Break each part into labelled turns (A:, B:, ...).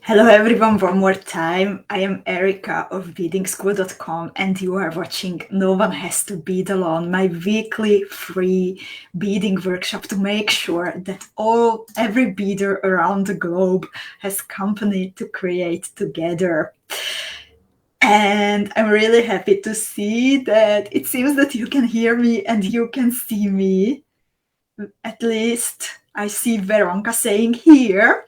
A: Hello everyone, one more time. I am Erika of beadingschool.com and you are watching No One Has to Bead Alone, my weekly free beading workshop to make sure that every beader around the globe has company to create together. And I'm really happy to see that it seems that you can hear me and you can see me. At least I see Veronka saying here,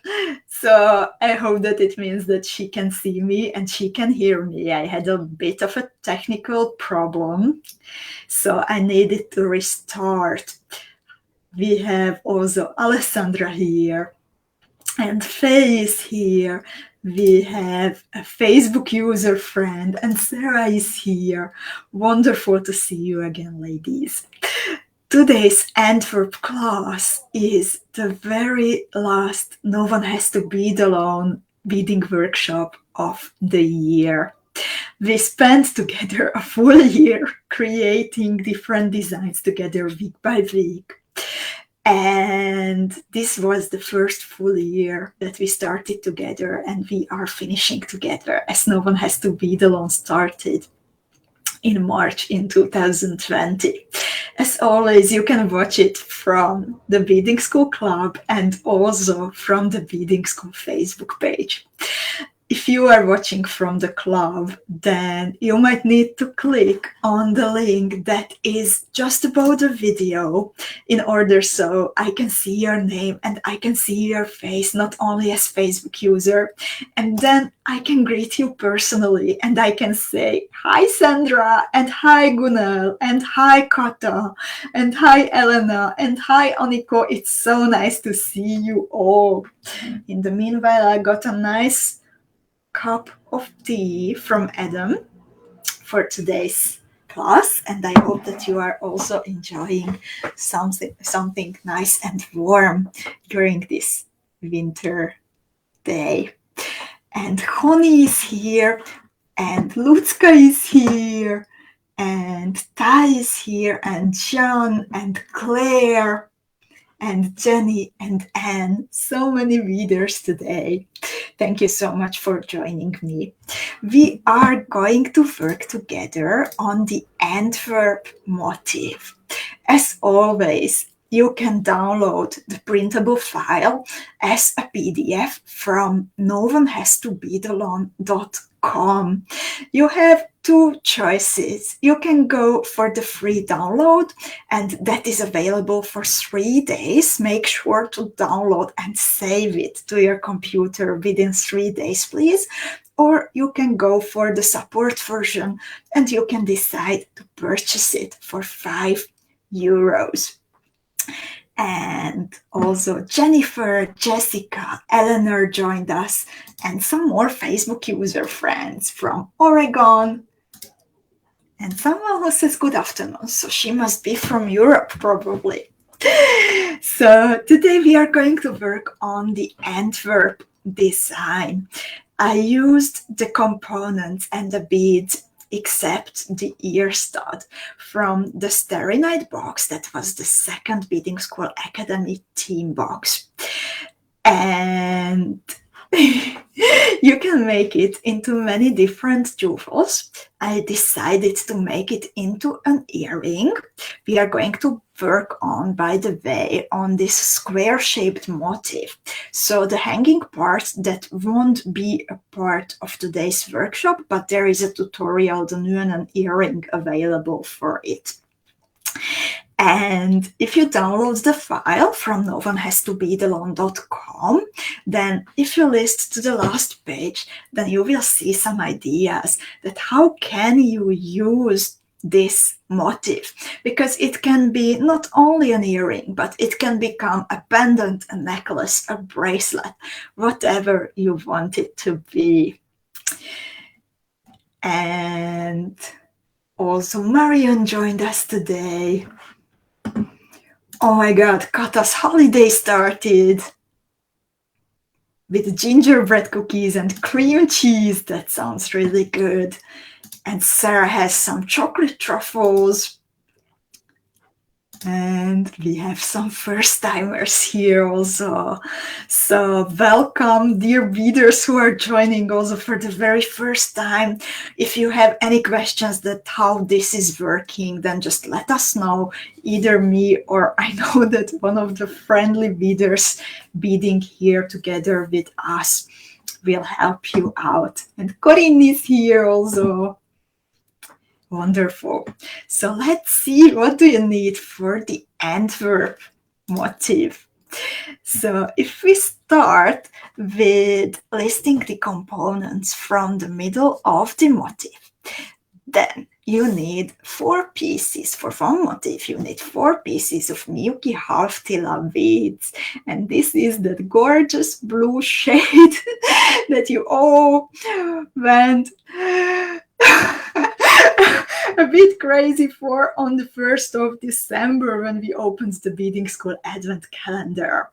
A: so I hope that it means that she can see me and she can hear me. I had a bit of a technical problem, so I needed to restart. We have also Alessandra here and Faye is here. We have a Facebook user friend and Sarah is here. Wonderful to see you again, ladies. Today's Antwerp class is the very last No One Has to Bead Alone beading workshop of the year. We spent together a full year creating different designs together week by week. And this was the first full year that we started together and we are finishing together as No One Has to Bead Alone started in March in 2020. As always, you can watch it from the Beading School Club and also from the Beading School Facebook page. If you are watching from the club, then you might need to click on the link that is just above the video in order so I can see your name and I can see your face, not only as Facebook user, and then I can greet you personally and I can say, hi Sandra, and hi Gunnar, and hi Kata, and hi Elena, and hi Aniko. It's so nice to see you all. In the meanwhile, I got a nice cup of tea from Adam for today's class, and I hope that you are also enjoying something nice and warm during this winter day. And Honey is here, and Lutska is here, and Tai is here, and John, and Claire, and Jenny, and Anne. So many readers today. Thank you so much for joining me. We are going to work together on the Antwerp motif. As always, you can download the printable file as a PDF from noonehas2beadalone.com. You have two choices. You can go for the free download, and that is available for 3 days. Make sure to download and save it to your computer within 3 days, please. Or you can go for the support version and you can decide to purchase it for €5. And also Jennifer, Jessica, Eleanor joined us, and some more Facebook user friends from Oregon, and someone who says good afternoon, so she must be from Europe probably. So today we are going to work on the Antwerp design. I used the components and the beads except the ear stud from the Starry Night box. That was the second Beading School Academy team box. And you can make it into many different jewels. I decided to make it into an earring. We are going to work on, by the way, on this square-shaped motif. So the hanging part that won't be a part of today's workshop, but there is a tutorial, the Nuenen earring, available for it. And if you download the file from noonehas2beadalone.com, then if you list to the last page, then you will see some ideas that how can you use this motif, because it can be not only an earring, but it can become a pendant, a necklace, a bracelet, whatever you want it to be. And also Marion joined us today. Oh my God, Kata's holiday started with gingerbread cookies and cream cheese. That sounds really good. And Sarah has some chocolate truffles. And we have some first-timers here also. So welcome, dear beaders who are joining also for the very first time. If you have any questions that how this is working, then just let us know, either me or I know that one of the friendly beaders beading here together with us will help you out. And Corinne is here also. Wonderful. So let's see, what do you need for the Antwerp motif? So if we start with listing the components from the middle of the motif, then you need 4 pieces. For one motif, you need 4 pieces of MIYUKI HALF-TILA beads. And this is that gorgeous blue shade that you all went a bit crazy for on the 1st of December when we opened the Beading School Advent Calendar.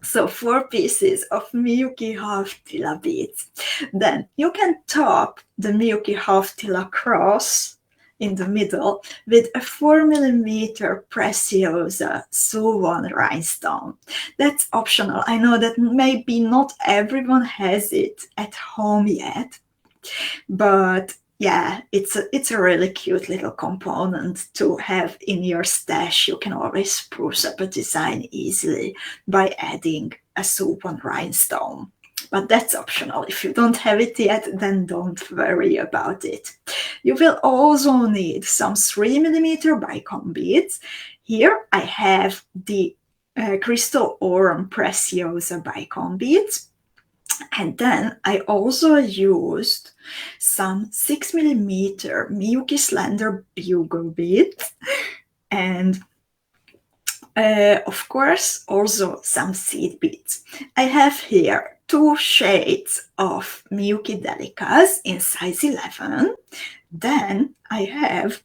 A: So 4 pieces of MIYUKI HALF-TILA beads. Then you can top the MIYUKI HALF-TILA cross in the middle with a 4mm PRECIOSA 𝐶1 rhinestone. That's optional. I know that maybe not everyone has it at home yet, but yeah, it's a really cute little component to have in your stash. You can always spruce up a design easily by adding a 𝐶1 rhinestone. But that's optional. If you don't have it yet, then don't worry about it. You will also need some 3mm bicone beads. Here I have the crystal Oran PRECIOSA bicone beads. And then I also used some 6mm MIYUKI slender bugle beads, and of course also some seed beads. I have here 2 shades of MIYUKI DELICAs in size 11. Then I have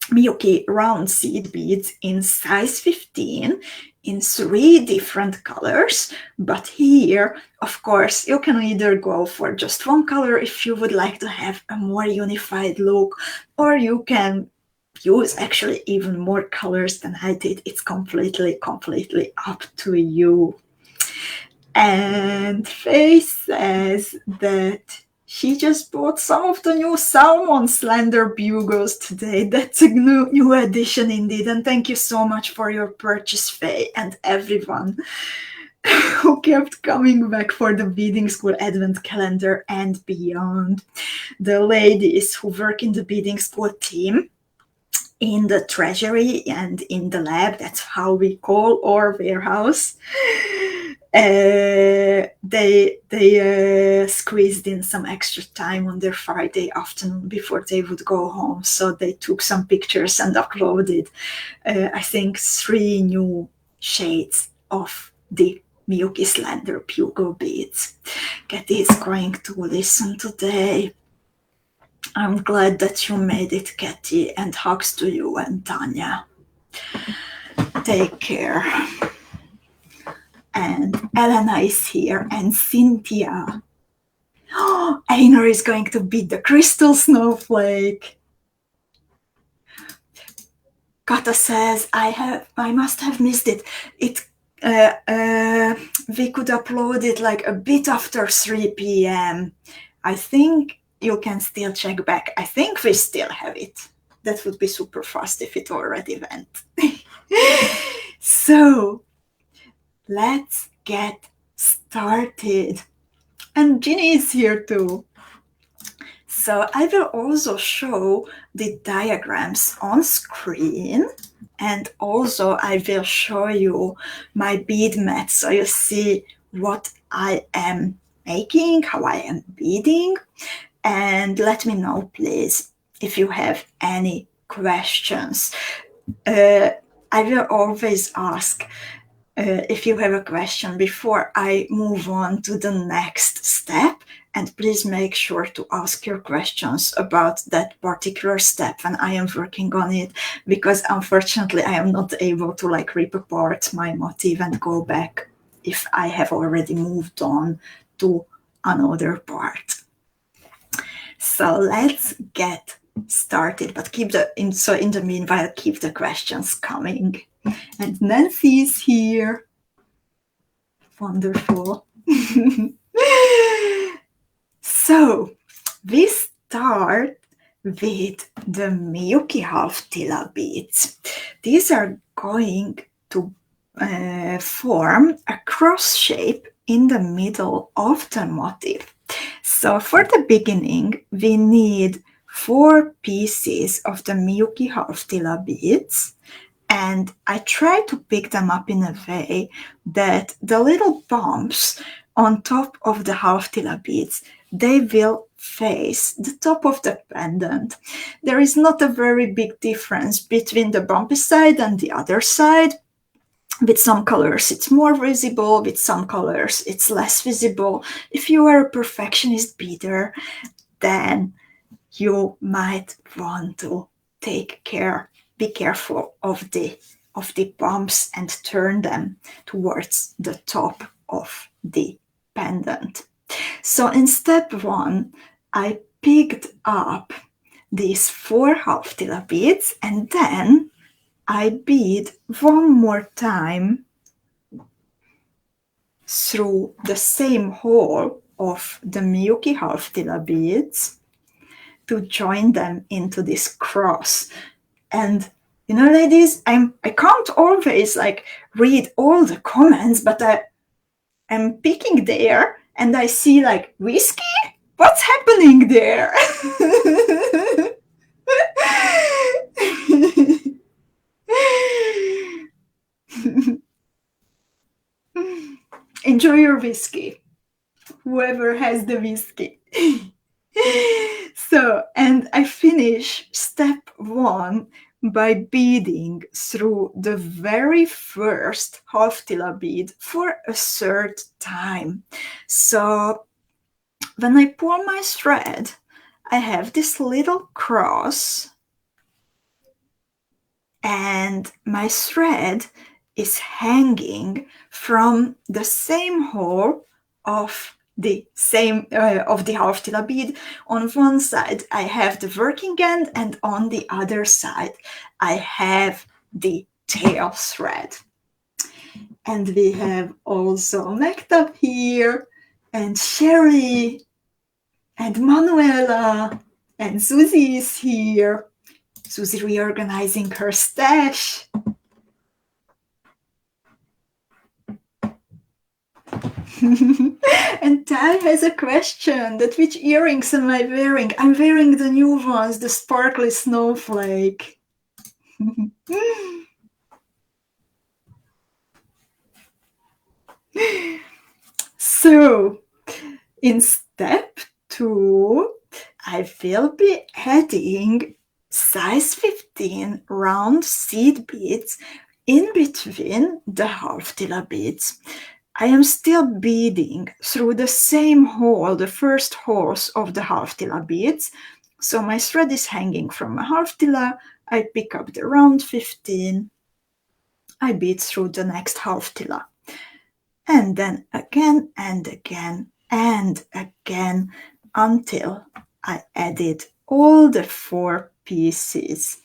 A: MIYUKI round seed beads in size 15 in 3 different colors. But here, of course, you can either go for just one color if you would like to have a more unified look, or you can use actually even more colors than I did. It's completely up to you. And Faye says that she just bought some of the new salmon slender bugles today. That's a new addition indeed. And thank you so much for your purchase, Faye, and everyone who kept coming back for the Beading School Advent Calendar and beyond. The ladies who work in the Beading School team, in the treasury and in the lab, that's how we call our warehouse. They squeezed in some extra time on their Friday afternoon before they would go home, so they took some pictures and uploaded I think 3 new shades of the MIYUKI slender bugle beads. Katie is going to listen today. I'm glad that you made it, Katie, and hugs to you and Tanya. Take care. And Elena is here, and Cynthia. Oh, Einar is going to beat the crystal snowflake. Kata says, I must have missed it. We could upload it like a bit after 3 p.m. I think you can still check back. I think we still have it. That would be super fast if it already went. So let's get started. And Ginny is here too. So I will also show the diagrams on screen, and also I will show you my bead mat so you see what I am making, how I am beading. And let me know, please, if you have any questions. I will always ask if you have a question before I move on to the next step. And please make sure to ask your questions about that particular step when I am working on it, because unfortunately I am not able to like rip apart my motif and go back if I have already moved on to another part. So let's get started, but so in the meanwhile, keep the questions coming. And Nancy is here. Wonderful. So we start with the MIYUKI HALF-TILA beads. These are going to form a cross shape in the middle of the motif. So for the beginning, we need 4 pieces of the MIYUKI HALF-TILA beads, and I try to pick them up in a way that the little bumps on top of the HALF-TILA beads, they will face the top of the pendant. There is not a very big difference between the bumpy side and the other side. With some colors it's more visible, with some colors it's less visible. If you are a perfectionist beader, then you might want to be careful of the bumps and turn them towards the top of the pendant. So in step 1, I picked up these 4 HALF-TILA beads, and then I bead one more time through the same hole of the MIYUKI HALF-TILA beads to join them into this cross. And you know, ladies, I can't always like read all the comments, but I'm picking there and I see like, whiskey? What's happening there? Enjoy your whiskey, whoever has the whiskey. So, and I finish step 1 by beading through the very first HALF-TILA bead for a third time. So when I pull my thread, I have this little cross, and my thread is hanging from the same hole of the HALF-TILA bead. On one side I have the working end, and on the other side I have the tail thread. And we have also 𝐂𝐋𝐈𝐂𝐊 here, and Sherry, and Manuela, and Susie is here. Susie reorganizing her stash. And Tal has a question, that which earrings am I wearing? I'm wearing the new ones, the sparkly snowflake. So in step 2, I will be adding size 15 round seed beads in between the HALF-TILA beads. I am still beading through the same hole, the first holes of the HALF-TILA beads. So my thread is hanging from a HALF-TILA. I pick up the round 15. I bead through the next HALF-TILA. And then again and again and again until I added all the 4 pieces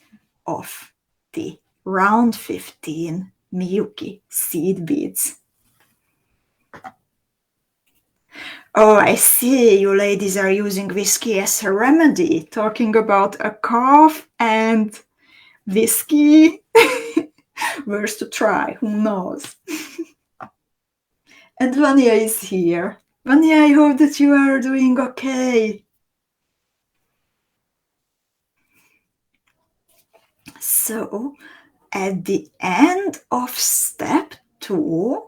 A: of the round 15 MIYUKI seed beads. Oh, I see, you ladies are using whiskey as a remedy, talking about a cough and whiskey. Worth to try, who knows? And Vanya is here. Vanya, I hope that you are doing okay. So, at the end of step 2,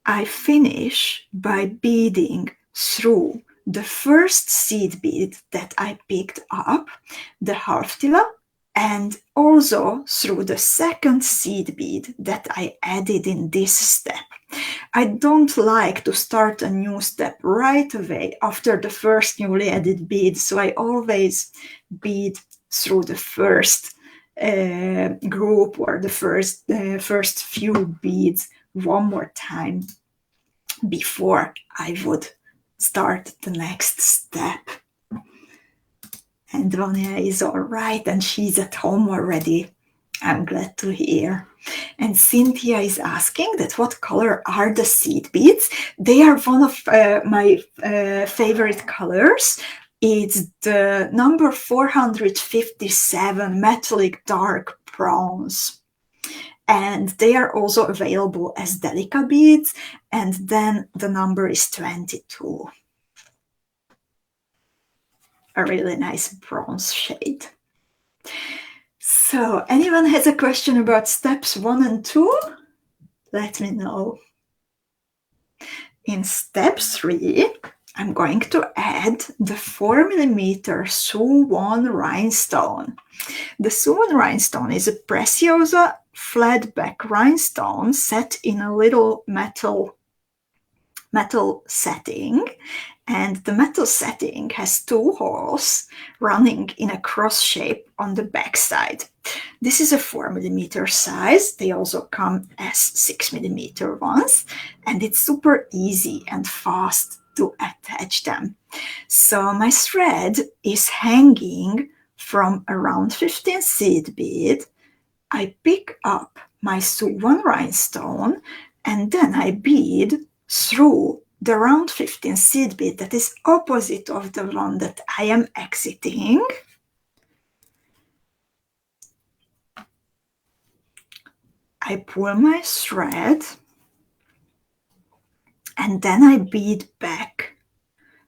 A: I finish by beading through the first seed bead that I picked up, the HALF-TILA, and also through the second seed bead that I added in this step. I don't like to start a new step right away after the first newly added bead, so I always bead through the first group or the first few beads one more time before I would start the next step. And Vanya is all right, and she's at home already. I'm glad to hear. And Cynthia is asking that what color are the seed beads? They are one of my favorite colors. It's the number 457 metallic dark bronze. And they are also available as DELICA beads. And then the number is 22. A really nice bronze shade. So, anyone has a question about steps 1 and 2? Let me know. In step 3, I'm going to add the 4mm Suwon rhinestone. The Suwon rhinestone is a PRECIOSA flat back rhinestone set in a little metal setting. And the metal setting has 2 holes running in a cross shape on the back side. This is a 4mm size. They also come as 6mm ones, and it's super easy and fast to attach them. So my thread is hanging from a round 15 seed bead. I pick up my Suwon rhinestone, and then I bead through the round 15 seed bead that is opposite of the one that I am exiting. I pull my thread, and then I bead back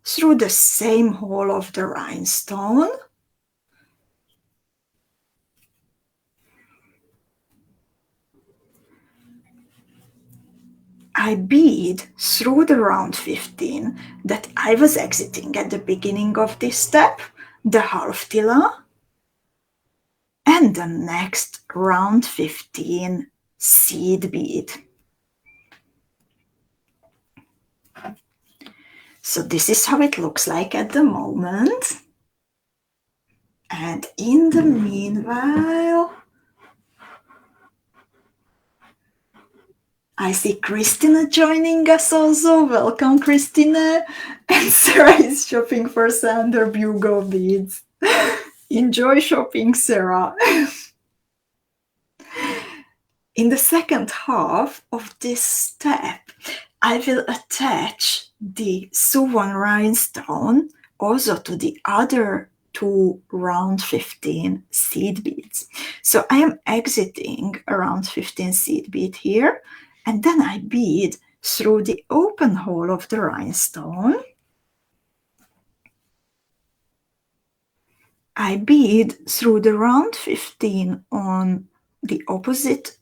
A: through the same hole of the rhinestone. I bead through the round 15 that I was exiting at the beginning of this step, the HALF-TILA, and the next round 15 seed bead. So this is how it looks like at the moment. And in the meanwhile, I see Christina joining us also. Welcome, Christina. And Sarah is shopping for SLENDER BUGLE beads. Enjoy shopping, Sarah. In the second half of this step, I will attach the Suwon rhinestone also to the other 2 round 15 seed beads. So I am exiting a round 15 seed bead here, and then I bead through the open hole of the rhinestone. I bead through the round 15 on the opposite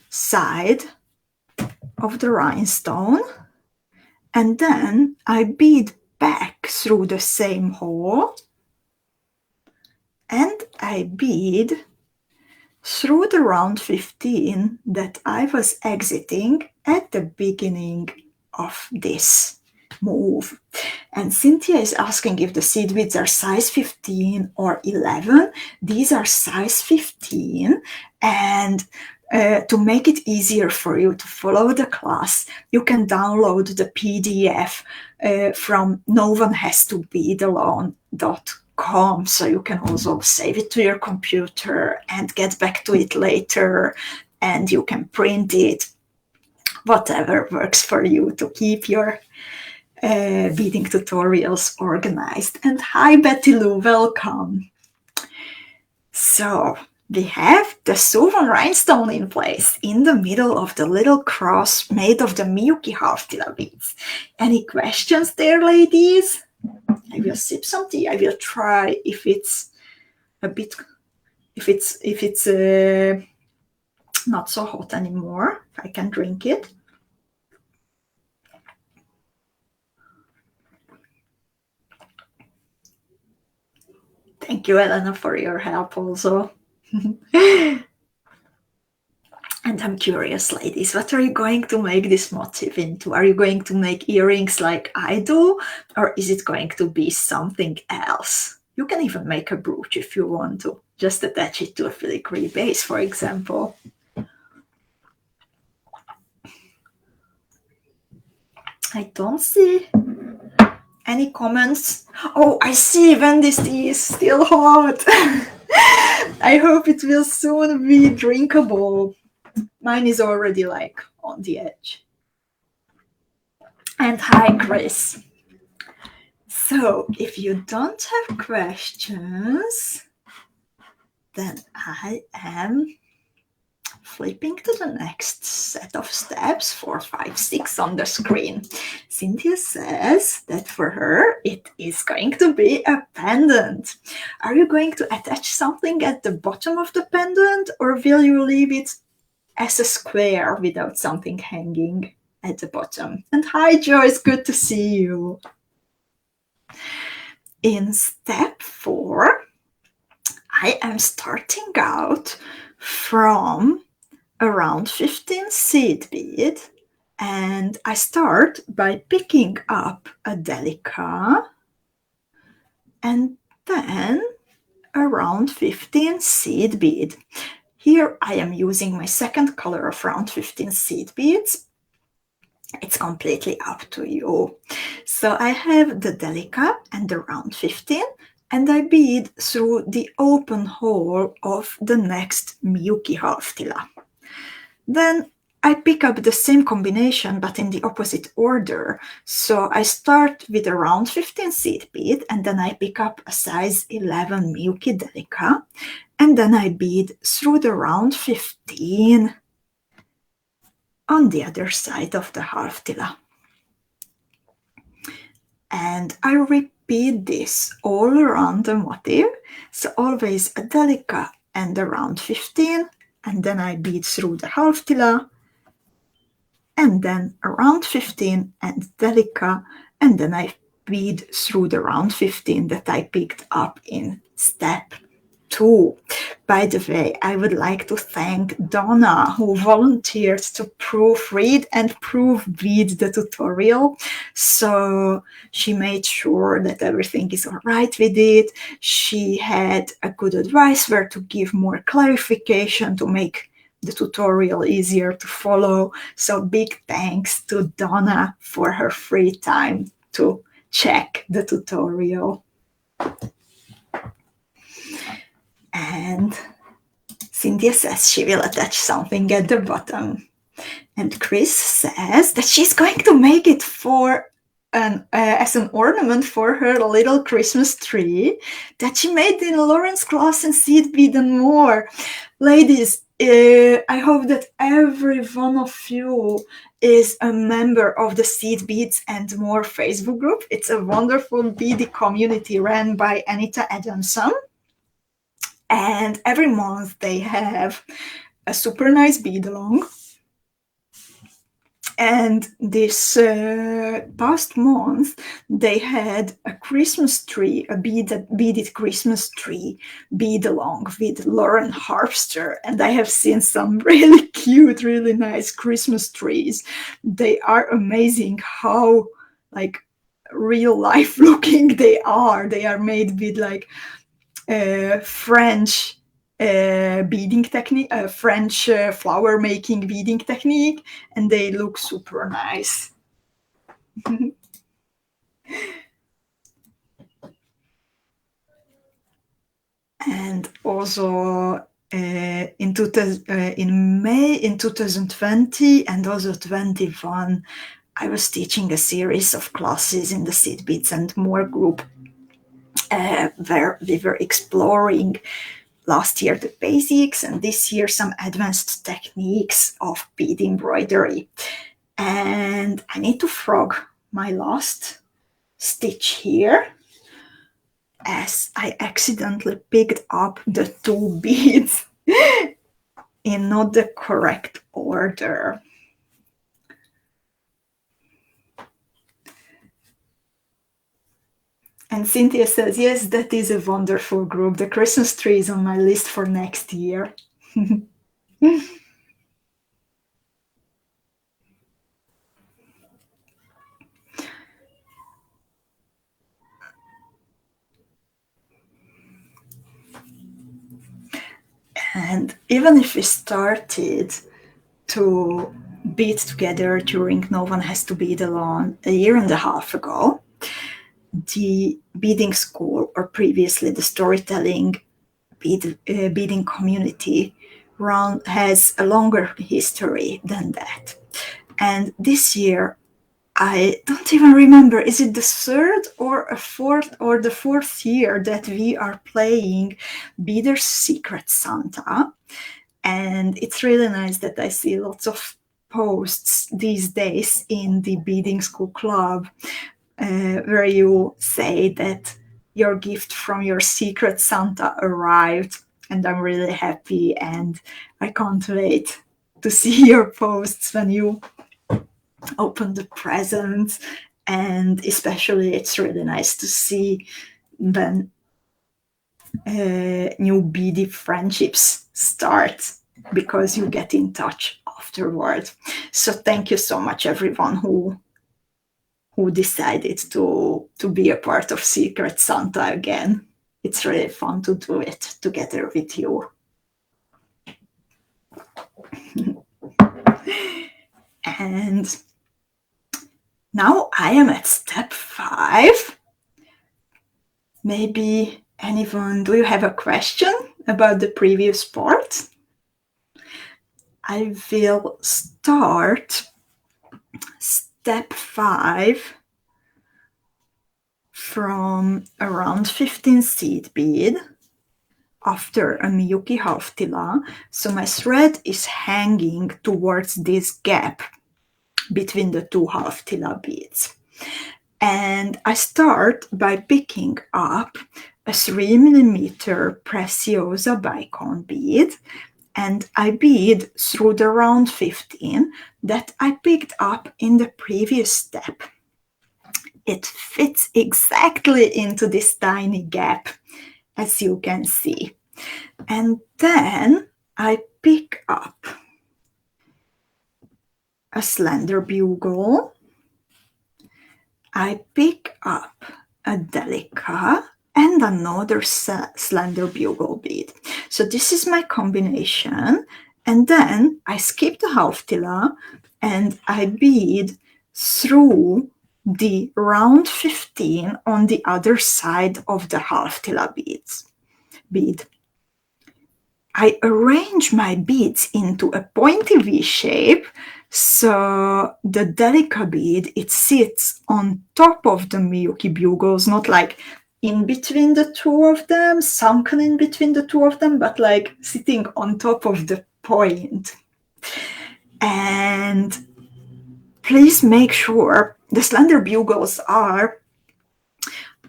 A: side of the rhinestone, and then I bead back through the same hole, and I bead through the round 15 that I was exiting at the beginning of this move. And Cynthia is asking if the seed beads are size 15 or 11. These are size 15, and to make it easier for you to follow the class, you can download the PDF from 𝐿𝐻𝐻 so you can also save it to your computer and get back to it later, and you can print it, whatever works for you to keep your beading tutorials organized. And hi, Betty Lou, welcome. So we have the Suwon rhinestone in place in the middle of the little cross made of the MIYUKI HALF-TILA beads. Any questions there, ladies? I will sip some tea. I will try if it's a bit, if it's not so hot anymore, if I can drink it. Thank you, Elena, for your help also. And I'm curious, ladies, what are you going to make this motif into? Are you going to make earrings like I do, or is it going to be something else? You can even make a brooch if you want to. Just attach it to a filigree base, for example. I don't see Any comments? Oh, I see Wendy's tea is still hot. I hope it will soon be drinkable. Mine is already like on the edge. And hi, Chris. So if you don't have questions, then I am flipping to the next set of steps, 4, 5, 6 on the screen. Cynthia says that for her, it is going to be a pendant. Are you going to attach something at the bottom of the pendant, or will you leave it as a square without something hanging at the bottom? And hi, Joyce, good to see you. In step 4, I am starting out from around 15 seed bead, and I start by picking up a DELICA and then around 15 seed bead. Here I am using my second color of round 15 seed beads. It's completely up to you. So I have the DELICA and the round 15, and I bead through the open hole of the next MIYUKI HALF-TILA. Then I pick up the same combination but in the opposite order. So I start with a round 15 seed bead, and then I pick up a size 11 MIYUKI DELICA, and then I bead through the round 15 on the other side of the HALF-TILA. And I repeat this all around the motif. So always a DELICA and a round 15, and then I bead through the HALF-TILA, and then around 15 and DELICA, and then I bead through the round 15 that I picked up in step 2. By the way, I would like to thank Donna, who volunteered to proofread and proofread the tutorial. So she made sure that everything is all right with it. She had a good advice where to give more clarification to make the tutorial easier to follow. So big thanks to Donna for her free time to check the tutorial. And Cynthia says she will attach something at the bottom. And Chris says that she's going to make it for as an ornament for her little Christmas tree that she made in Lauren's class in Seed Bead and More. Ladies, I hope that every one of you is a member of the Seed Beads and More Facebook group. It's a wonderful beading community ran by Anita Adamson. And every month they have a super nice bead along. And this past month they had a Christmas tree, a beaded Christmas tree bead along with Lauren Harpster. And I have seen some really cute, really nice Christmas trees. They are amazing how like real life looking they are. They are made with like French beading technique, French flower making beading technique, and they look super nice. And also in May in 2020 and also 21, I was teaching a series of classes in the Seed Beads and More group, where we were exploring last year the basics and this year some advanced techniques of bead embroidery. And I need to frog my last stitch here, as I accidentally picked up the 2 beads in not the correct order. And Cynthia says, yes, that is a wonderful group. The Christmas tree is on my list for next year. And even if we started to bead together during No One Has to Bead Alone a year and a half ago, the beading school, or previously the storytelling beading community, has a longer history than that. And this year, I don't even remember, is it the third or the fourth year that we are playing Beader's Secret Santa? And it's really nice that I see lots of posts these days in the Beading School Club where you say that your gift from your Secret Santa arrived, and I'm really happy, and I can't wait to see your posts when you open the present. And especially it's really nice to see when new beady friendships start, because you get in touch afterward. So thank you so much, everyone who decided to be a part of Secret Santa again. It's really fun to do it together with you. And now I am at step 5. Maybe anyone, do you have a question about the previous part? I will start step 5 from around 15 seed bead after a MIYUKI HALF-TILA. So my thread is hanging towards this gap between the two HALF-TILA beads. And I start by picking up a 3mm PRECIOSA bicone bead, and I bead through the round 15 that I picked up in the previous step. It fits exactly into this tiny gap, as you can see. And then I pick up a slender bugle. I pick up a DELICA and another slender bugle bead. So this is my combination. And then I skip the HALF-TILA and I bead through the round 15 on the other side of the HALF-TILA bead. I arrange my beads into a pointy V shape, so the DELICA bead, it sits on top of the MIYUKI bugles, not like in between the two of them, sunken in between the two of them, but like sitting on top of the point. And please make sure the slender bugles are,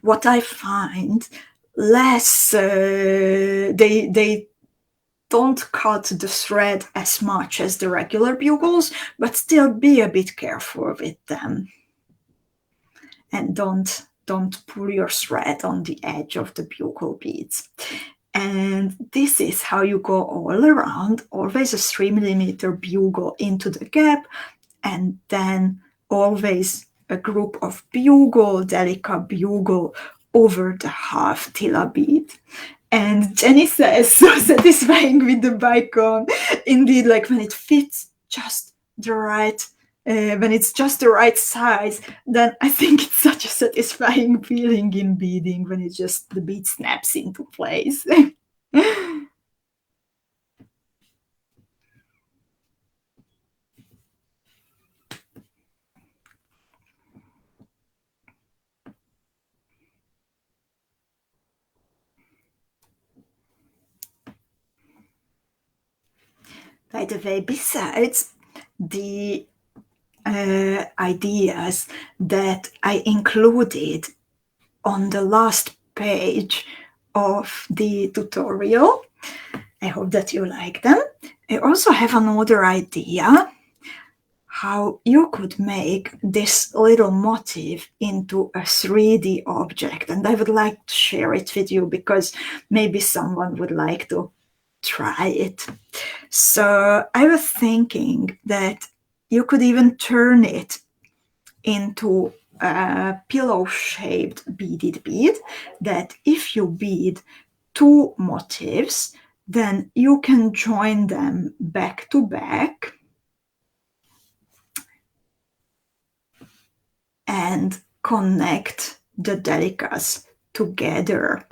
A: what I find, less, they don't cut the thread as much as the regular bugles, but still be a bit careful with them. And don't pull your thread on the edge of the bugle beads. And this is how you go all around, always a 3mm bugle into the gap, and then always a group of bugle, DELICA bugle over the HALF-TILA bead. And Jenny says, so satisfying with the bicone. Indeed, like when it fits just the right, when it's just the right size, then I think it's such a satisfying feeling in beading when it just, the bead snaps into place. By the way, besides the ideas that I included on the last page of the tutorial, I hope that you like them. I also have another idea how you could make this little motif into a 3D object, and I would like to share it with you because maybe someone would like to try it. So I was thinking that you could even turn it into a pillow-shaped beaded bead, that if you bead 2 motifs, then you can join them back to back and connect the delicas together.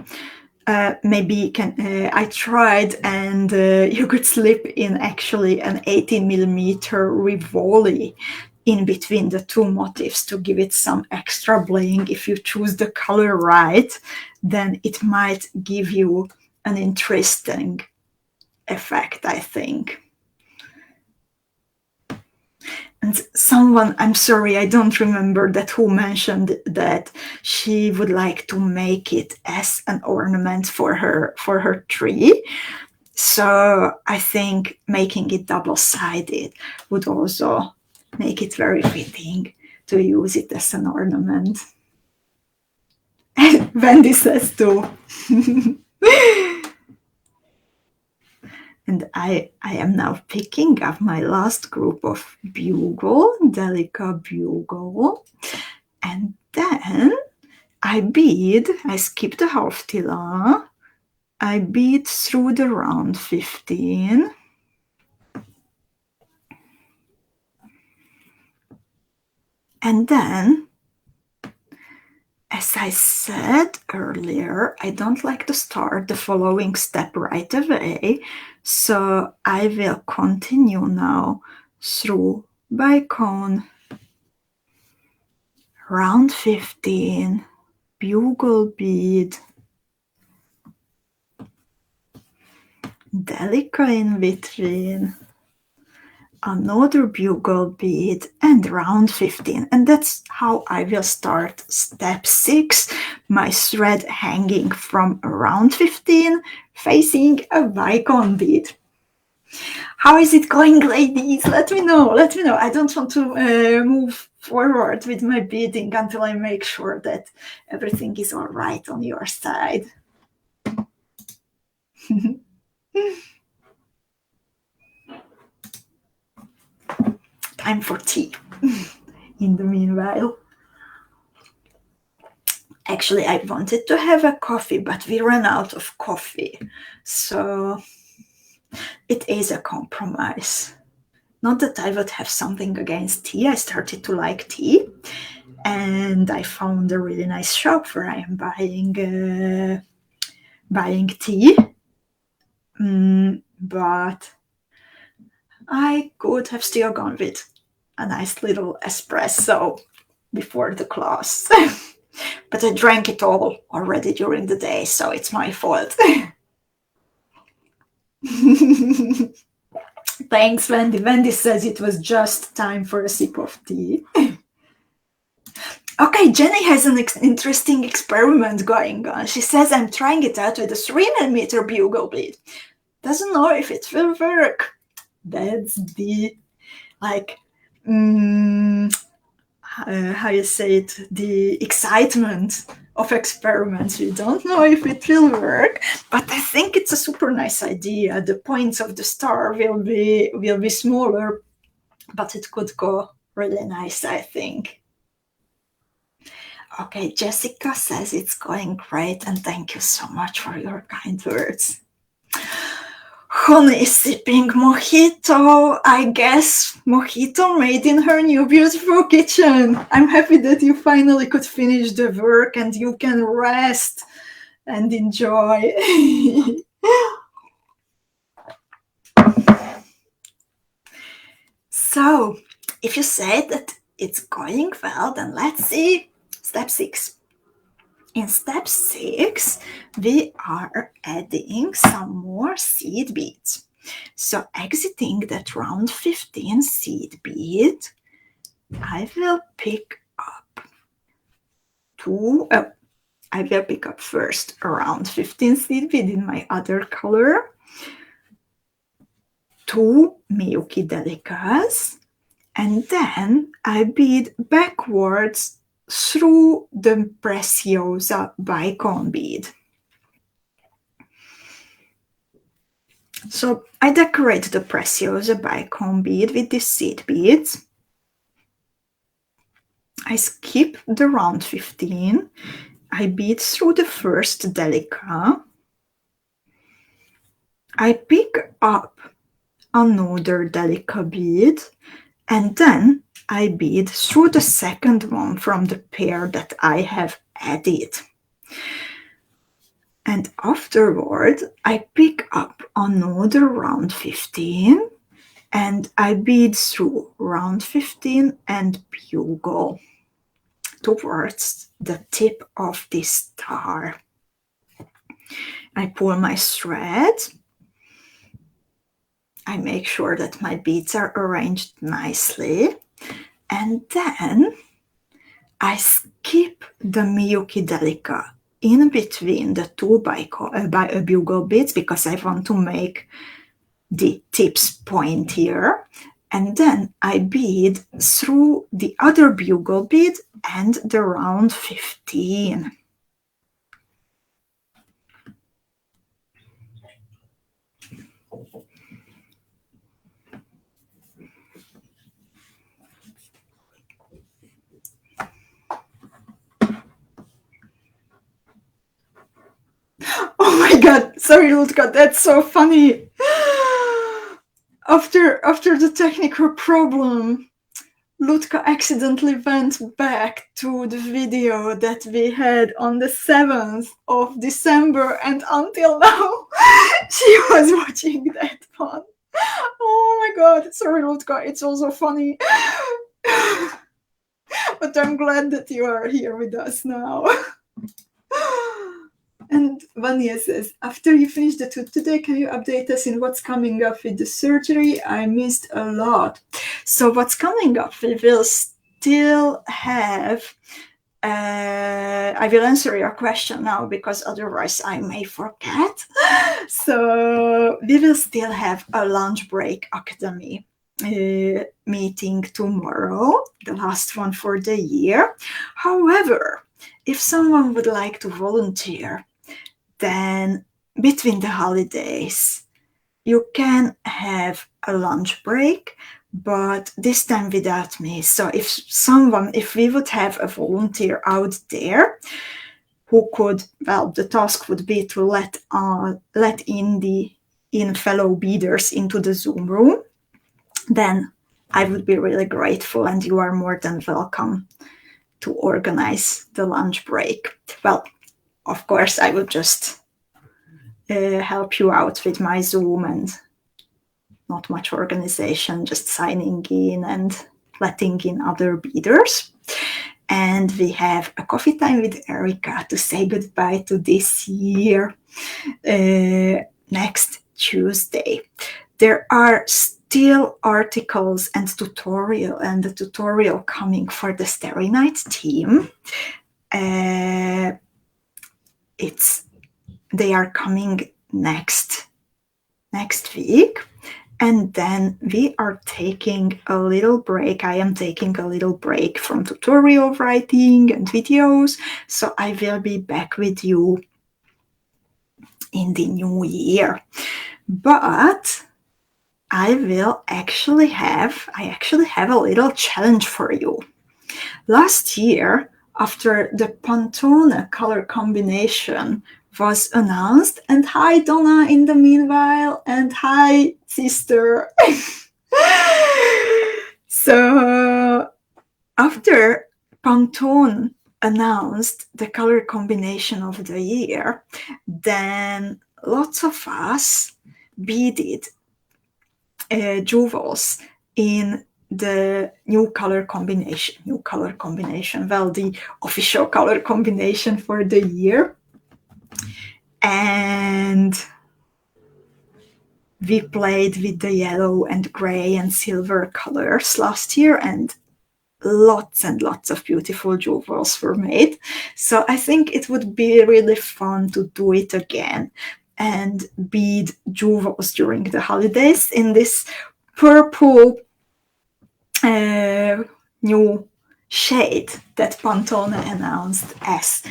A: Maybe I tried, and you could slip in actually an 18mm Rivoli in between the two motifs to give it some extra bling. If you choose the color right, then it might give you an interesting effect, I think. And someone, I'm sorry, I don't remember that who mentioned that she would like to make it as an ornament for her tree. So I think making it double-sided would also make it very fitting to use it as an ornament. Wendy says too. And I am now picking up my last group of Bugle, Delica Bugle. And then I bead, I skip the HALF-TILA, I bead through the round 15. And then, as I said earlier, I don't like to start the following step right away. So I will continue now through bicone, round 15, bugle bead, delica in between, another bugle bead, and round 15. And that's how I will start step 6, my thread hanging from round 15 facing a bicone bead. How is it going, ladies? Let me know. Let me know. I don't want to move forward with my beading until I make sure that everything is all right on your side. Time for tea in the meanwhile. Actually, I wanted to have a coffee, but we ran out of coffee. So it is a compromise. Not that I would have something against tea. I started to like tea, and I found a really nice shop where I am buying tea. But I could have still gone with a nice little espresso before the class. But I drank it all already during the day, so it's my fault. Thanks, Wendy. Wendy says it was just time for a sip of tea. Okay, Jenny has an interesting experiment going on. She says, I'm trying it out with a 3mm bugle bead. Doesn't know if it will work. That's the, like, how you say it, the excitement of experiments. We don't know if it will work, but I think it's a super nice idea. The points of the star will be smaller, but it could go really nice, I think. Okay, Jessica says it's going great, and thank you so much for your kind words. Honey is sipping mojito. I guess mojito made in her new beautiful kitchen. I'm happy that you finally could finish the work and you can rest and enjoy. So, if you say that it's going well, then let's see step 6. In step 6, we are adding some more seed beads. So exiting that round 15 seed bead, I will pick up first a round 15 seed bead in my other color, 2 MIYUKI delicas, and then I bead backwards through the PRECIOSA bicone bead. So I decorate the PRECIOSA bicone bead with these seed beads. I skip the round 15. I bead through the first delica. I pick up another delica bead And then I bead through the second one from the pair that I have added. And afterward, I pick up another round 15 and I bead through round 15 and bugle towards the tip of this star. I pull my thread. I make sure that my beads are arranged nicely. And then I skip the MIYUKI DELICA in between the two bugle beads because I want to make the tips pointier. And then I bead through the other bugle bead and the round 15. Oh my god, sorry Ludka, that's so funny. After the technical problem, Ludka accidentally went back to the video that we had on the 7th of December, and until now she was watching that one. Oh my god, sorry Ludka, it's also funny. But I'm glad that you are here with us now. And Vanya says, after you finish the tooth today, can you update us in what's coming up with the surgery? I missed a lot. So what's coming up, we will still have, I will answer your question now because otherwise I may forget. So we will still have a lunch break academy meeting tomorrow, the last one for the year. However, if someone would like to volunteer, then between the holidays, you can have a lunch break, but this time without me. So if we would have a volunteer out there who could, well, the task would be to let in fellow beaders into the Zoom room, then I would be really grateful, and you are more than welcome to organize the lunch break. Well, of course, I would just help you out with my Zoom and not much organization, just signing in and letting in other beaders. And we have a coffee time with Erika to say goodbye to this year next Tuesday. There are still articles and the tutorial coming for the Starry Night team. They are coming next week, and then we are taking a little break. I am taking a little break from tutorial writing and videos, so I will be back with you in the new year. But I actually have a little challenge for you. Last year, after the Pantone color combination was announced, and hi Donna in the meanwhile, and hi sister. So after Pantone announced the color combination of the year, then lots of us beaded jewels in the new color combination, well, the official color combination for the year. And we played with the yellow and gray and silver colors last year, and lots and lots of beautiful jewels were made. So I think it would be really fun to do it again and bead jewels during the holidays in this purple new shade that Pantone announced as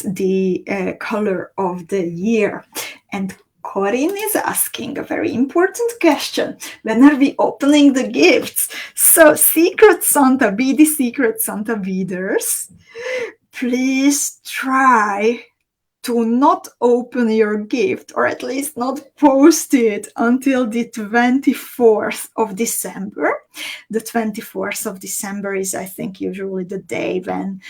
A: the color of the year. And Corinne is asking a very important question. When are we opening the gifts? So Secret Santa, Secret Santa beaders, please try to not open your gift, or at least not post it until the 24th of December. The 24th of December is, I think, usually the day when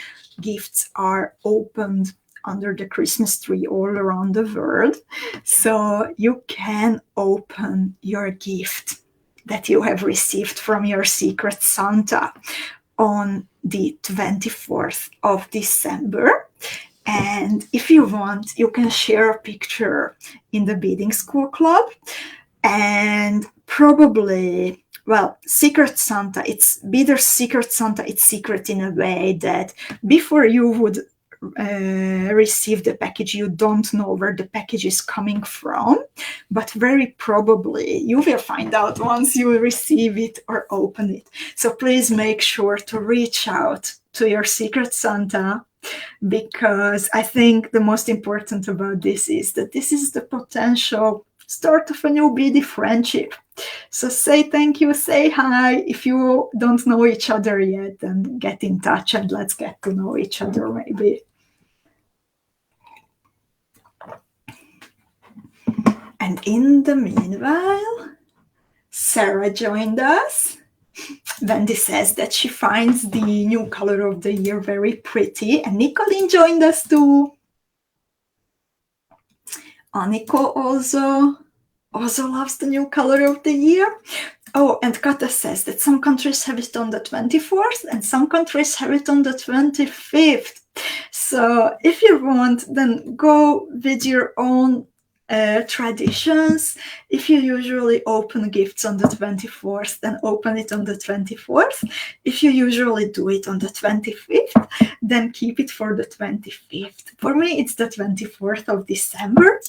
A: gifts are opened under the Christmas tree all around the world. So you can open your gift that you have received from your Secret Santa on the 24th of December. And if you want, you can share a picture in the Beading School Club. And probably, well, Secret Santa, it's Beader's Secret Santa, it's secret in a way that before you would receive the package, you don't know where the package is coming from, but very probably you will find out once you receive it or open it. So please make sure to reach out to your Secret Santa, because I think the most important about this is that this is the potential start of a new beady friendship. So say thank you, say hi. If you don't know each other yet, then get in touch and let's get to know each other maybe. And in the meanwhile, Sarah joined us. Wendy says that she finds the new color of the year very pretty. And Nicolene joined us too. Aniko also loves the new color of the year. Oh, and Kata says that some countries have it on the 24th and some countries have it on the 25th. So if you want, then go with your own traditions. If you usually open gifts on the 24th, then open it on the 24th. If you usually do it on the 25th, then keep it for the 25th. For me, it's the 24th of December.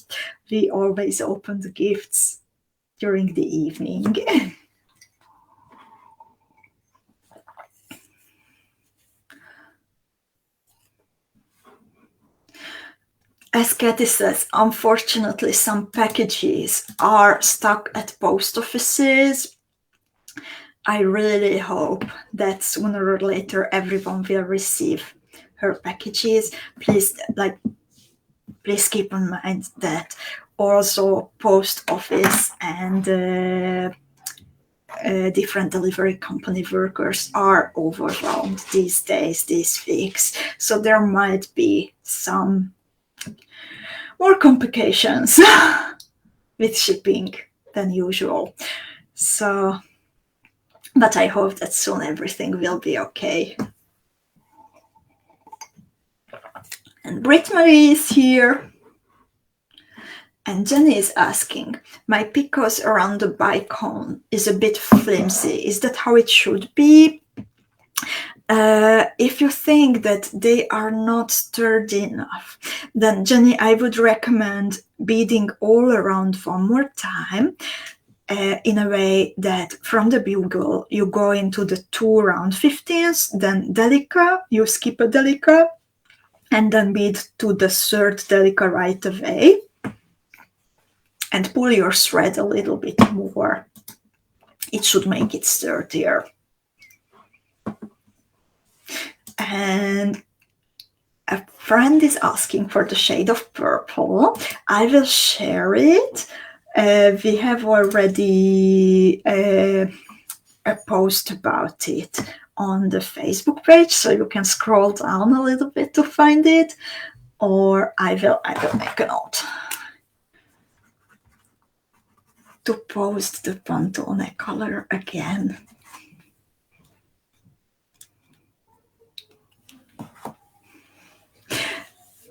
A: We always open the gifts during the evening. As Kathy says, unfortunately, some packages are stuck at post offices. I really hope that sooner or later everyone will receive her packages. Please keep in mind that also post office and different delivery company workers are overwhelmed these days, these weeks. So there might be some more complications with shipping than usual. So, but I hope that soon everything will be okay. And Britt-Marie is here. And Jenny is asking, my picos around the bicone is a bit flimsy. Is that how it should be? If you think that they are not sturdy enough, then Jenny, I would recommend beading all around one more time in a way that from the bugle you go into the 2 round 15ths, then DELICA, you skip a DELICA, and then bead to the 3rd DELICA right away, and pull your thread a little bit more. It should make it sturdier. And a friend is asking for the shade of purple. I will share it. We have already a post about it on the Facebook page, so you can scroll down a little bit to find it, or I will make a note to post the Pantone color again.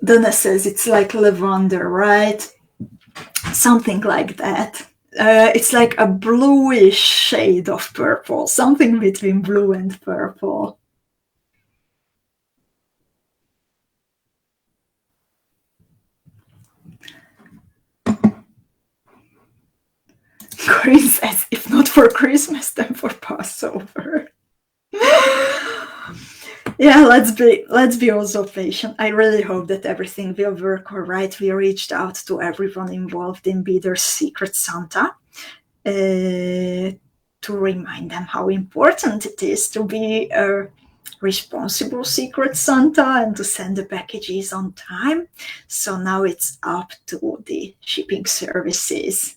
A: Donna says it's like lavender, right? Something like that. It's like a bluish shade of purple, something between blue and purple. Corinne says, if not for Christmas, then for Passover. Yeah, let's be also patient. I really hope that everything will work all right. We reached out to everyone involved in Beader's Secret Santa to remind them how important it is to be a responsible Secret Santa and to send the packages on time. So now it's up to the shipping services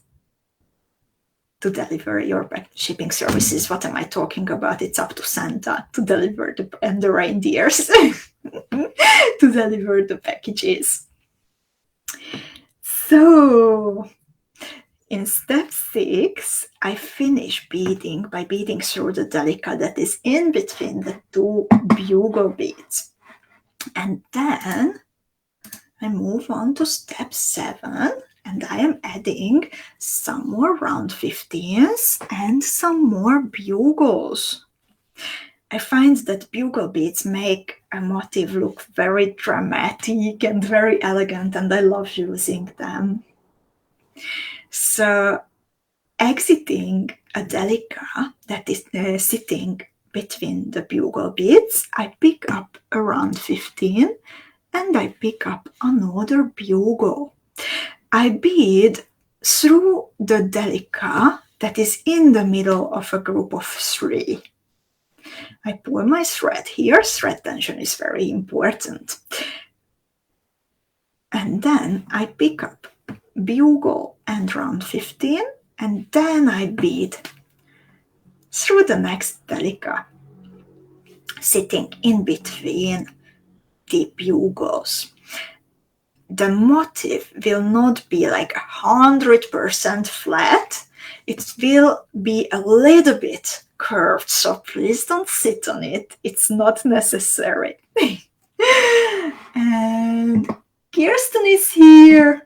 A: to deliver your shipping services. What am I talking about? It's up to Santa to deliver and the reindeers to deliver the packages. So in step 6, I finish beading by beading through the DELICA that is in between the two bugle beads. And then I move on to step 7, and I am adding some more round 15s and some more bugles. I find that bugle beads make a motif look very dramatic and very elegant, and I love using them. So exiting a DELICA that is sitting between the bugle beads, I pick up a round 15 and I pick up another bugle. I bead through the DELICA that is in the middle of a group of 3. I pull my thread here. Thread tension is very important. And then I pick up bugle and round 15, and then I bead through the next DELICA, sitting in between the bugles. The motif will not be like 100% flat. It will be a little bit curved, so please don't sit on it. It's not necessary. And Kirsten is here.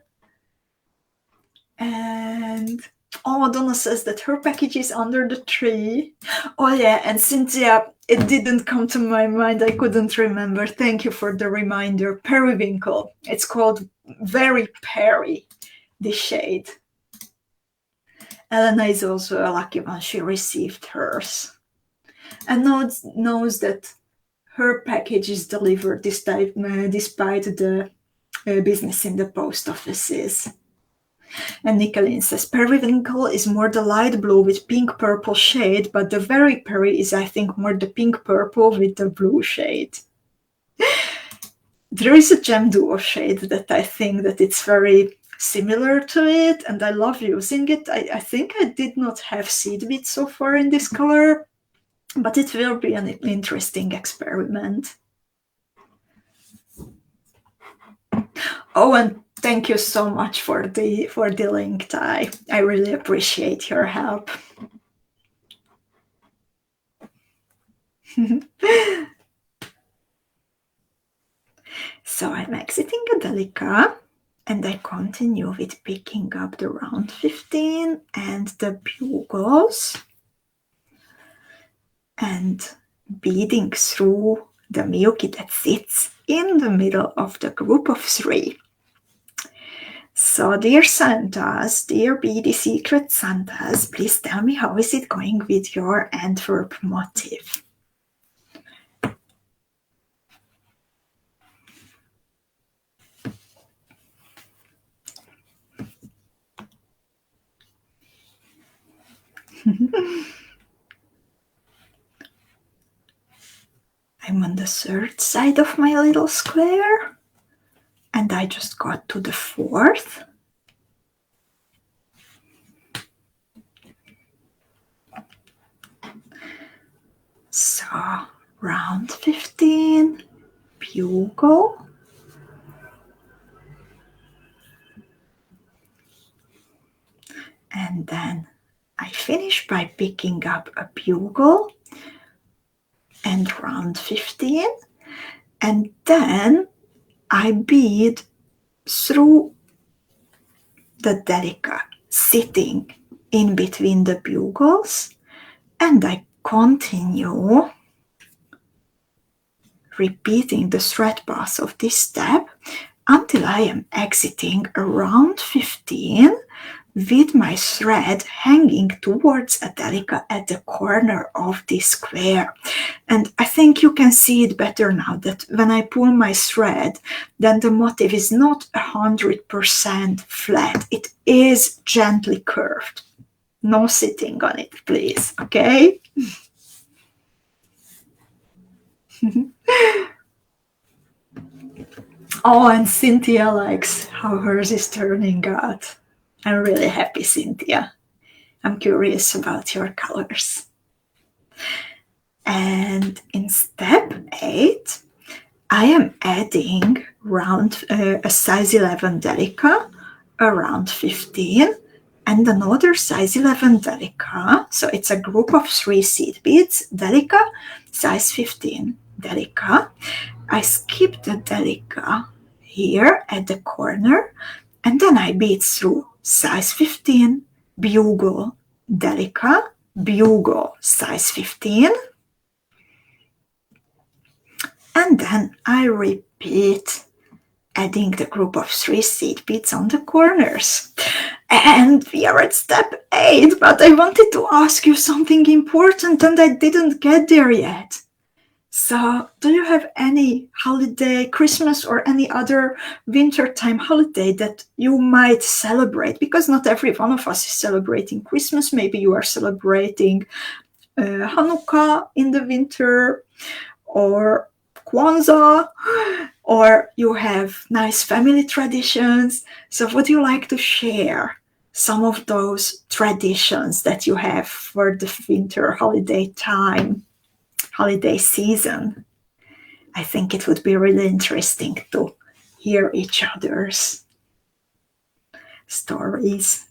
A: And oh, Donna says that her package is under the tree. Oh yeah, and Cynthia, it didn't come to my mind. I couldn't remember. Thank you for the reminder. Periwinkle. It's called Very Peri, the shade. Elena is also a lucky one. She received hers. And knows that her package is delivered despite the business in the post offices. And Nicolene says, Periwinkle is more the light blue with pink-purple shade, but the Very Peri is, I think, more the pink-purple with the blue shade. There is a Gem Duo shade that I think that it's very similar to it, and I love using it. I think I did not have seed beads so far in this color, but it will be an interesting experiment. Oh, and thank you so much for the link, Ty. I really appreciate your help. So I'm exiting a DELICA, and I continue with picking up the round 15 and the bugles and beading through the MIYUKI that sits in the middle of the group of 3. So, dear Santas, dear Beady Secret Santas, please tell me, how is it going with your Antwerp motif? I'm on the 3rd side of my little square, and I just got to the 4th. So, round 15, bugle, and then I finish by picking up a bugle and round 15, and then I bead through the DELICA, sitting in between the bugles, and I continue repeating the thread path of this step until I am exiting around 15 with my thread hanging towards a DELICA at the corner of this square. And I think you can see it better now that when I pull my thread, then the motif is not 100% flat. It is gently curved. No sitting on it, please, okay? Oh, and Cynthia likes how hers is turning out. I'm really happy, Cynthia. I'm curious about your colors. And in step 8, I am adding a size 11 Delica, around 15, and another size 11 Delica. So it's a group of 3 seed beads, Delica, size 15 Delica. I skip the Delica here at the corner, and then I bead through size 15, Bugle, Delica, Bugle, size 15, and then I repeat, adding the group of 3 seed beads on the corners. And we are at step 8, but I wanted to ask you something important and I didn't get there yet. So, do you have any holiday, Christmas or any other wintertime holiday that you might celebrate? Because not every one of us is celebrating Christmas. Maybe you are celebrating Hanukkah in the winter, or Kwanzaa, or you have nice family traditions. So would you like to share some of those traditions that you have for the winter holiday time, holiday season? I think it would be really interesting to hear each other's stories.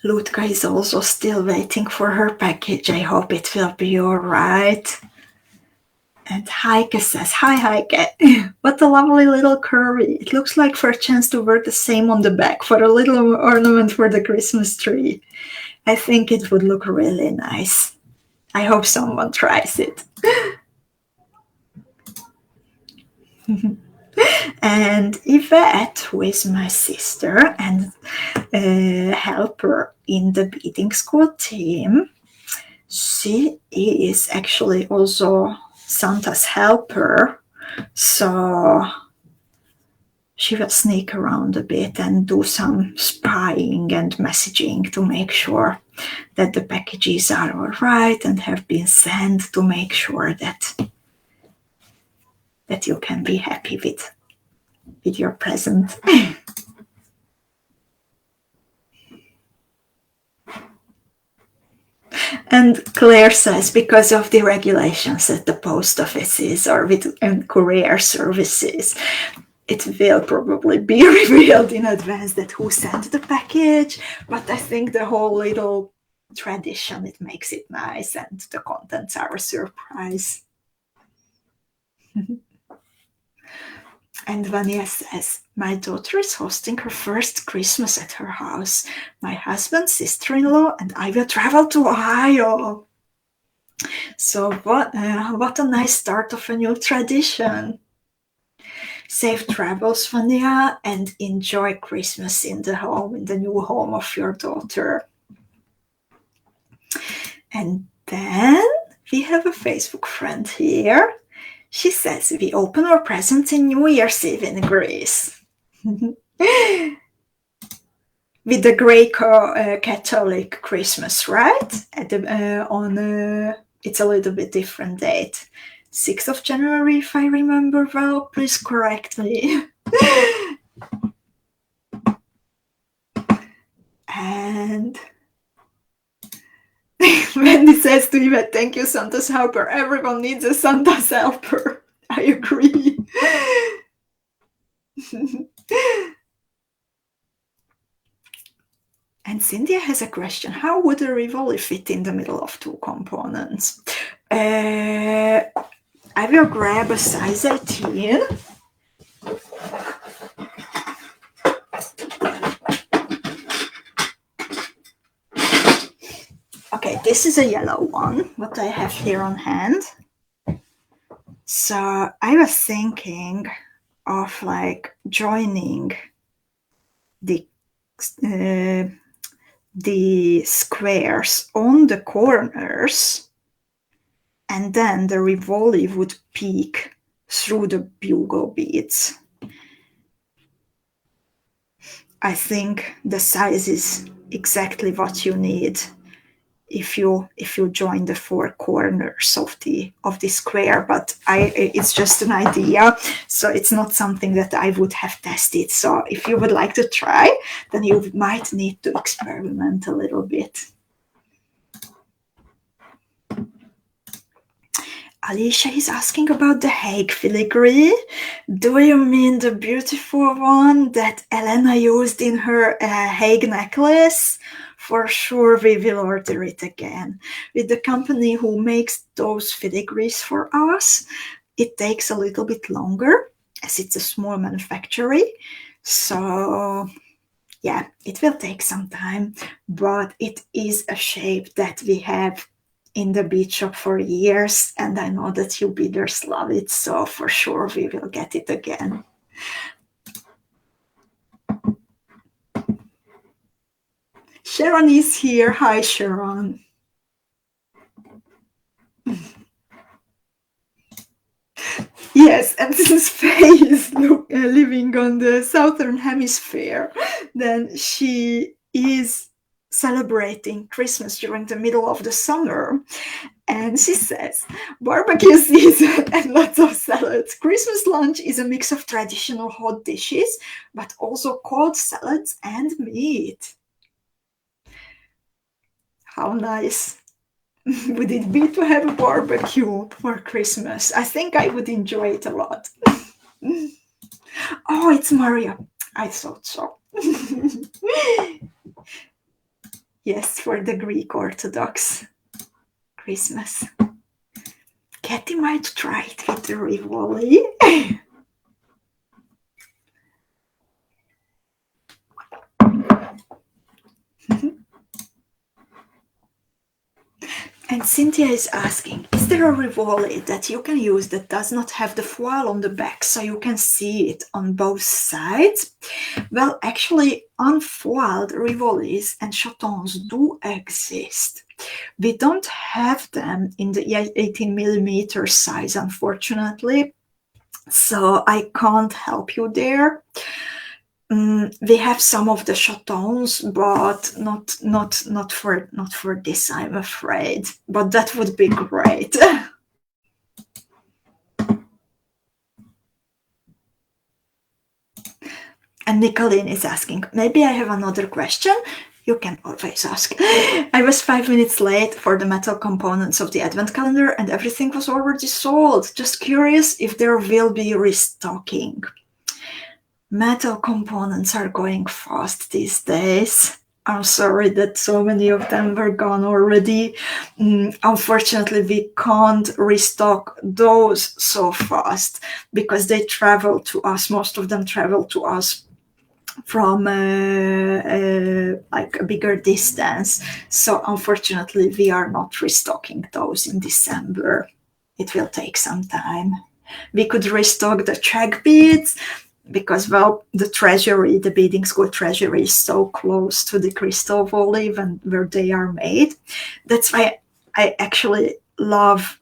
A: Lutka is also still waiting for her package. I hope it will be all right. And 𝐂𝐋𝐈𝐂𝐊 says, hi 𝐂𝐂𝐋𝐈𒂃. What a lovely little curry. It looks like for a chance to wear the same on the back for a little ornament for the Christmas tree. I think it would look really nice. I hope someone tries it. And Yvette, who is my sister and helper in the Beading School team, she is actually also Santa's helper, so she will sneak around a bit and do some spying and messaging to make sure that the packages are all right and have been sent, to make sure that you can be happy with your present. And Claire says, because of the regulations at the post offices or with courier services, it will probably be revealed in advance that who sent the package. But I think the whole little tradition, it makes it nice, and the contents are a surprise. And Vania says, my daughter is hosting her first Christmas at her house. My husband, sister-in-law, and I will travel to Ohio. So what a nice start of a new tradition. Safe travels, Vania, and enjoy Christmas in the new home of your daughter. And then we have a Facebook friend here. She says, we open our presents in New Year's Eve in Greece. With the Greco-Catholic Christmas, right? It's a little bit different date. 6th of January, if I remember well. Please correct me. And Wendy says to Yvette, thank you, Santa's helper. Everyone needs a Santa's helper. I agree. And Cynthia has a question. How would a Rivoli fit in the middle of 2 components? I will grab a size 18. Okay, this is a yellow one, what I have here on hand. So I was thinking of like joining the squares on the corners, and then the Rivoli would peek through the bugle beads. I think the size is exactly what you need if you join the four corners of the square, but it's just an idea, so it's not something that I would have tested. So if you would like to try, then you might need to experiment a little bit. Alicia is asking about the 𝐂𝐻𝐋𝐈𝐒𝐄𝐄 filigree. Do you mean the beautiful one that Elena used in her 𝐂𝐻𝐋𝐄 necklace? For sure, we will order it again. With the company who makes those filigrees for us, it takes a little bit longer as it's a small manufacturer. So yeah, it will take some time, but it is a shape that we have in the bead shop for years, and I know that you beaders love it, so for sure we will get it again. Sharon is here. Hi, Sharon. Yes, and since Faye is living on the southern hemisphere, then she is celebrating Christmas during the middle of the summer. And she says, barbecue season and lots of salads. Christmas lunch is a mix of traditional hot dishes, but also cold salads and meat. How nice would it be to have a barbecue for Christmas? I think I would enjoy it a lot. Oh, it's Maria. I thought so. Yes, for the Greek Orthodox Christmas. Katie might try it with the Rivoli. And Cynthia is asking, is there a Rivoli that you can use that does not have the foil on the back so you can see it on both sides? Well, actually, unfoiled Rivolis and chatons do exist. We don't have them in the 18mm size, unfortunately, so I can't help you there. We have some of the chatons, but not for this, I'm afraid. But that would be great. And Nicolene is asking, maybe I have another question. You can always ask. I was 5 minutes late for the metal components of the advent calendar and everything was already sold. Just curious if there will be restocking. Metal components are going fast these days. I'm sorry that so many of them were gone already. Unfortunately, we can't restock those so fast because they travel to us. Most of them travel to us from like a bigger distance. So unfortunately, we are not restocking those in December. It will take some time. We could restock the check beads because, well, the treasury, the beading school treasury is so close to the crystal valley where they are made. That's why I actually love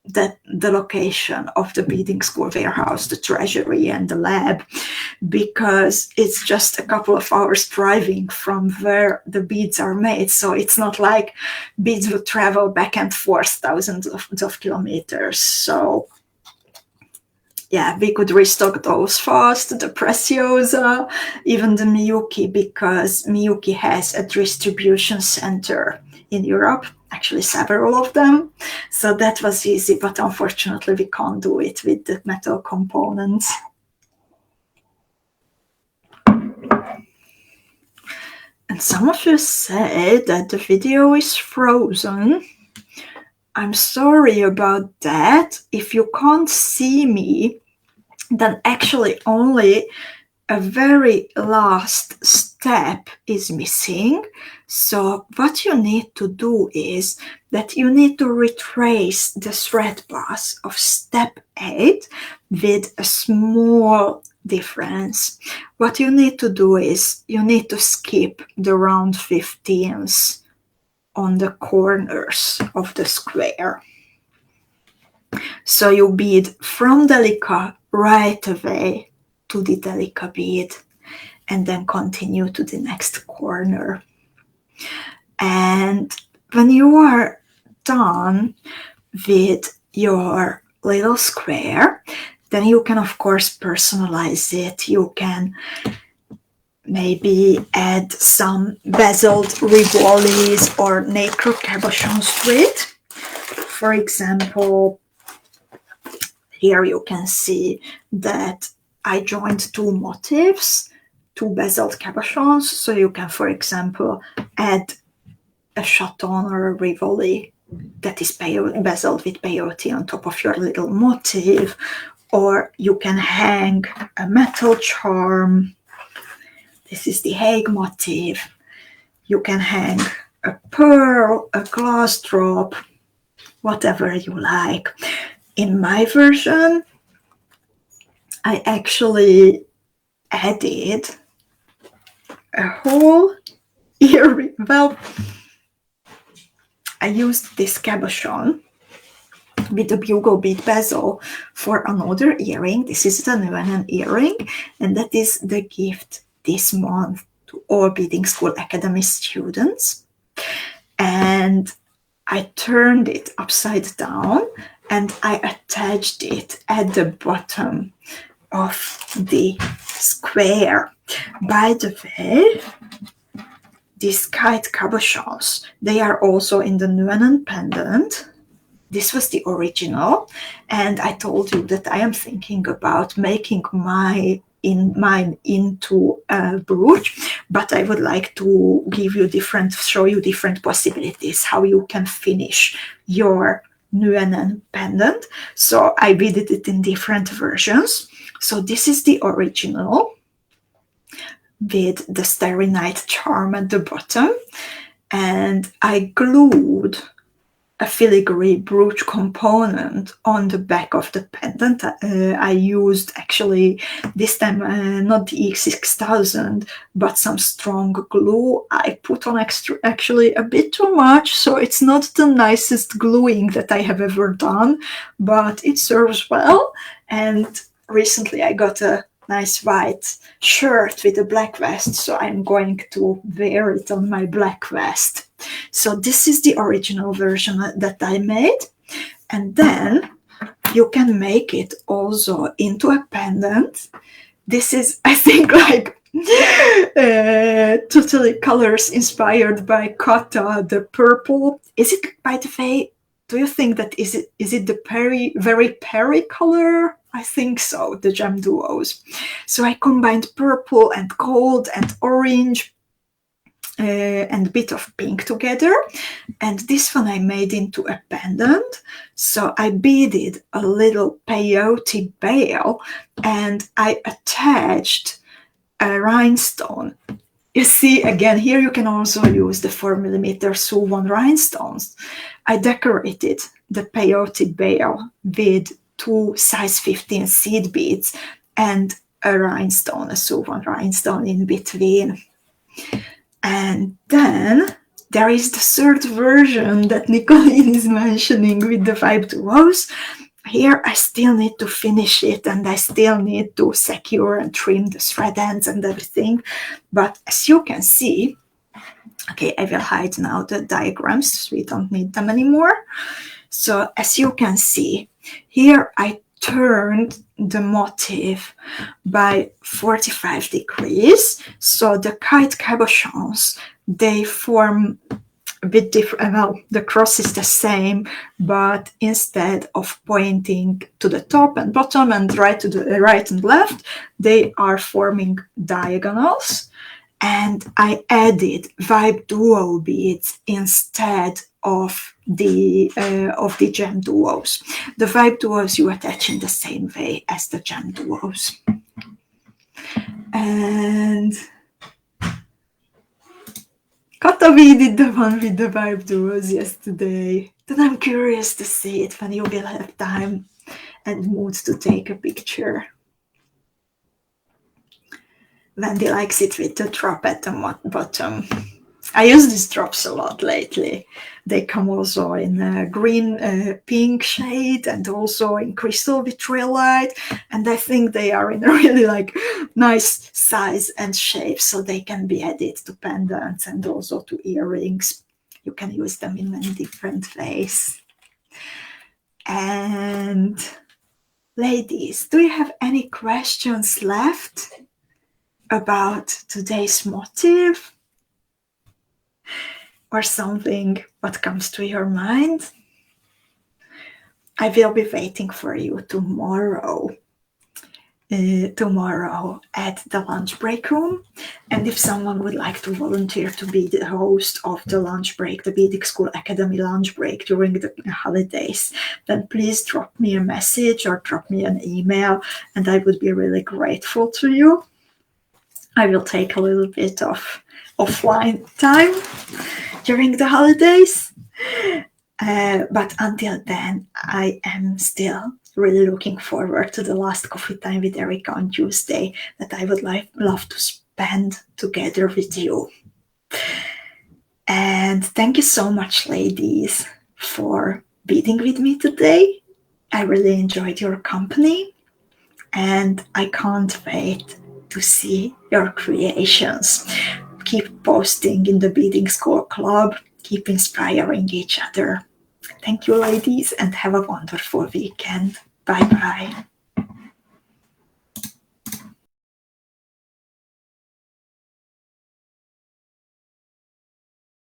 A: that the location of the beading school warehouse, the treasury and the lab, because it's just a couple of hours driving from where the beads are made. So it's not like beads would travel back and forth thousands of kilometers. So yeah, we could restock those fast, the PRECIOSA, even the MIYUKI, because MIYUKI has a distribution center in Europe, actually several of them. So that was easy, but unfortunately we can't do it with the metal components. And some of you say that the video is frozen. I'm sorry about that. If you can't see me, then actually only a very last step is missing. So what you need to do is that you need to retrace the thread path of step 8 with a small difference. What you need to do is you need to skip the round 15s on the corners of the square. So you bead from DELICA right away to the DELICA bead, and then continue to the next corner. And when you are done with your little square, then you can of course personalize it. You can maybe add some bezeled rivolis or nacre cabochons to it. For example, here you can see that I joined two motifs, two bezeled cabochons, so you can, for example, add a chaton or a rivoli that is bezeled with peyote on top of your little motif, or you can hang a metal charm. This is the Hague motif. You can hang a pearl, a glass drop, whatever you like. In my version, I actually added a whole earring. Well, I used this cabochon with the bugle bead bezel for another earring. This is the Nuenen earring, and that is the gift this month to all Beading School Academy students. And I turned it upside down and I attached it at the bottom of the square. By the way, these kite cabochons, they are also in the Nuenen pendant. This was the original, and I told you that I am thinking about making mine into a brooch, but I would like to show you different possibilities, how you can finish your Nuenen pendant. So I beaded it in different versions. So this is the original with the Starry Night charm at the bottom, and I glued a filigree brooch component on the back of the pendant. I used actually this time not the EX6000 but some strong glue. I put on actually a bit too much, so it's not the nicest gluing that I have ever done, but it serves well. And recently I got a nice white shirt with a black vest, so I'm going to wear it on my black vest. So this is the original version that I made, and then you can make it also into a pendant. This is, I think, like totally colors inspired by Kata, the purple. Is it, by the way, do you think that is it the very Perry color? I think so, the gem duos. So I combined purple and gold and orange and a bit of pink together, and this one I made into a pendant. So I beaded a little peyote bale and I attached a rhinestone. You see, again, here you can also use the 4mm Suwon rhinestones. I decorated the peyote bale with two size 15 seed beads and a rhinestone, a Suwon rhinestone in between. And then there is the third version that Nicolene is mentioning with the 5 duos. Here I still need to finish it, and I still need to secure and trim the thread ends and everything. But as you can see, okay, I will hide now the diagrams, so we don't need them anymore. So as you can see, here I turned the motif by 45 degrees. So the kite cabochons, they form a bit different. Well, the cross is the same, but instead of pointing to the top and bottom and right to the right and left, they are forming diagonals. And I added vibe duo beads instead of the gem duos. The vibe duos you attach in the same way as the gem duos. And Katavi did the one with the vibe duos yesterday. Then I'm curious to see it when you will have time and mood to take a picture. Wendy likes it with the drop at the bottom. I use these drops a lot lately. They come also in a green pink shade and also in crystal vitrolite, and I think they are in a really like nice size and shape, so they can be added to pendants and also to earrings. You can use them in many different ways. And ladies, do you have any questions left about today's motif? Or something what comes to your mind? I will be waiting for you tomorrow at the lunch break room. And if someone would like to volunteer to be the host of the lunch break, the Beadingschool Academy lunch break during the holidays, then please drop me a message or drop me an email, and I would be really grateful to you. I will take a little bit of offline time during the holidays. But until then, I am still really looking forward to the last coffee time with Erika on Tuesday that I would love to spend together with you. And thank you so much, ladies, for beading with me today. I really enjoyed your company, and I can't wait to see your creations. Keep posting in the Beading School Club. Keep inspiring each other. Thank you, ladies, and have a wonderful weekend. Bye-bye.